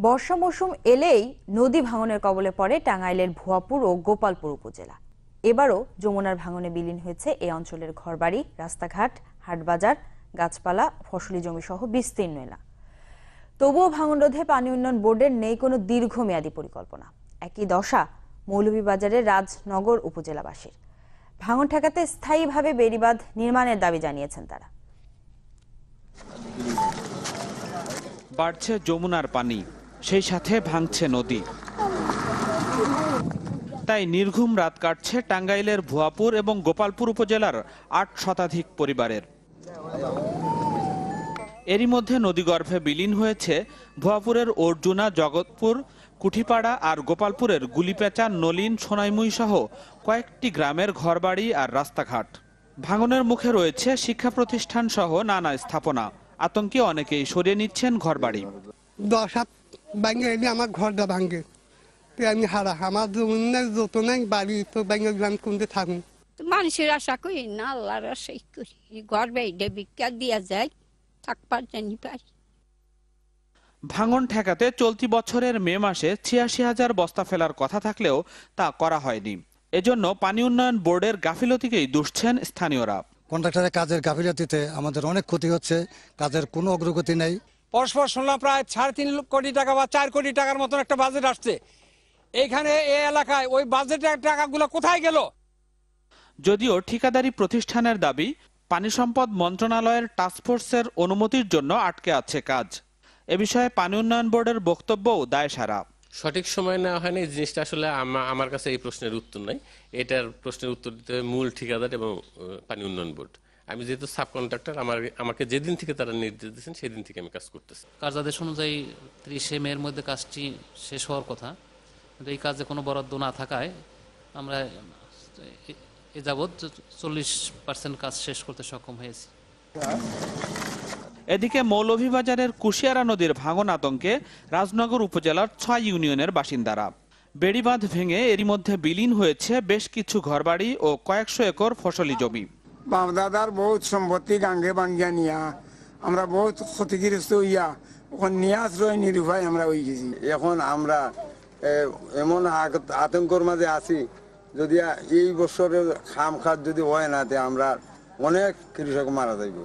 বর্ষা মৌসুম এলেই নদী ভাঙনের কবলে পড়ে টাঙ্গাইলের ভুয়াপুর ও গোপালপুর উপজেলা। এবারও যমুনার ভাঙনে বিলীন হয়েছে এই অঞ্চলের ঘরবাড়ি, রাস্তাঘাট, হাটবাজার, গাছপালা, ফসলি জমি সহ বিস্তীর্ণ এলাকা। তবুও ভাঙন রোধে পানি উন্নয়ন বোর্ডের নেই কোনো দীর্ঘমেয়াদী পরিকল্পনা। একই দশা মৌলভীবাজারের রাজনগর উপজেলাবাসীর। ভাঙন ঠেকাতে স্থায়ীভাবে বেড়িবাঁধ নির্মাণের দাবি জানিয়েছেন তারা। বাড়ছে যমুনার পানি, সেই সাথে ভাঙছে নদী। তাই নির্ঘুম রাত কাটছে টাঙ্গাইলের ভুয়াপুর এবং গোপালপুর উপজেলার ৮ শতাধিক পরিবারের। এরই মধ্যে নদীগর্ভে বিলীন হয়েছে ভুয়াপুরের অর্জুনা, জগৎপুর, কুঠিপাড়া আর গোপালপুরের গুলিপেঁচা, নলিন, সোনাইমুই সহ কয়েকটি গ্রামের ঘরবাড়ি আর রাস্তাঘাট। ভাঙনের মুখে রয়েছে শিক্ষা প্রতিষ্ঠান সহ নানা স্থাপনা। আতঙ্কে অনেকেই সরিয়ে নিচ্ছেন ঘরবাড়ি। 10 হাত ভাঙে এলে আমার ঘরটা ভাঙে, আমি হারা আমার জমিনের যত নাই বাড়ি তো ভাঙে গ্রাম কোনতে থাকুন। মানুষের আশা করি না, আল্লাহর আশাই করি। ঘর বাড়িটা ভিক্ষা দিয়া যায়, থাকবার জানি পারি। ভাঙন ঠেকাতে চলতি বছরের মে মাসে ৮৬,০০০ বস্তা ফেলার কথা থাকলেও তা করা হয়নি। এজন্য পানি উন্নয়ন বোর্ডের গাফিলতিকেই দুষছেন স্থানীয়রা। কন্ট্রাক্টরের কাজের গাফিলতিতে আমাদের অনেক ক্ষতি হচ্ছে, কাজের কোনো অগ্রগতি নেই। পরস্পর শুনলাম প্রায় ৩.৫ কোটি টাকা বা ৪ কোটি টাকার মতন একটা বাজেট আসছে। এইখানে এই এলাকায় ওই বাজেটের টাকাগুলো কোথায় গেল? যদিও ঠিকাদারি প্রতিষ্ঠানের দাবি, পানি সম্পদ মন্ত্রণালয়ের টাস্কফোর্সের অনুমতির জন্য আটকে আছে কাজ। এ বিষয়ে পানি উন্নয়ন বোর্ডের বক্তব্যও দায়সারা। সঠিক সময় নেওয়া হয়নি, এই জিনিসটা আসলে আমার কাছে এই প্রশ্নের উত্তর নাই। এটার প্রশ্নের উত্তর দিতে হবে মূল ঠিকাদার এবং পানি উন্নয়ন বোর্ড। আমি যেহেতু সাব কন্ট্রাক্টর, আমাকে যেদিন থেকে তারা নির্দেশ দিয়েছেন সেদিন থেকে আমি কাজ করতেছি। কার্যাদেশ অনুযায়ী ৩০ মের মধ্যে কাজটি শেষ হওয়ার কথা, কিন্তু এই কাজে কোনো বরাদ্দ না থাকায় আমরা এ যাবৎ ৪০% কাজ শেষ করতে সক্ষম হয়েছি। এদিকে মৌলভীবাজারের কুশিয়ারা নদীর ভাঙন আতঙ্কে রাজনগর উপজেলার ৬ ইউনিয়নের বাসিন্দারা। বেড়িবাঁধ ভেঙে এরই মধ্যে বিলীন হয়েছে বেশ কিছু ঘরবাড়ি ও কয়েকশো একর ফসলি জমি। বাপদাদার বহুত সম্পত্তি গাঙ্গে ভাঙ্গিয়া নিয়া আমরা বহুত ক্ষতিগ্রস্ত হইয়া ওখান নিয়ে আশ্রয় নিরুপায় আমরা হয়ে গেছি। এখন আমরা এমন আতঙ্কর মাঝে আছি, যদি এই বছরের খাম খাত যদি হয় না, আমরা অনেক কৃষক মারা যাইব।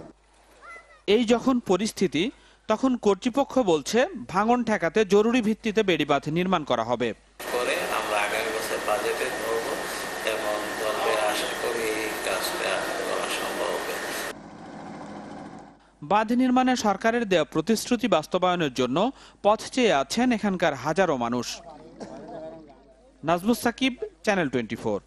এই যখন পরিস্থিতি, তখন কর্তৃপক্ষ বলছে ভাঙন ঠেকাতে জরুরি ভিত্তিতে বেড়িবাঁধ নির্মাণ করা হবে। আমরা আগামী বছর বাজেটে ধরব এবং ধরলে আশা করি এই কাজটা করা সম্ভব হবে। বাঁধ নির্মাণে সরকারের দেয়া প্রতিশ্রুতি বাস্তবায়নের জন্য পথ চেয়ে আছেন এখানকার হাজারো মানুষ। নাজমুস সাকিব, চ্যানেল 24।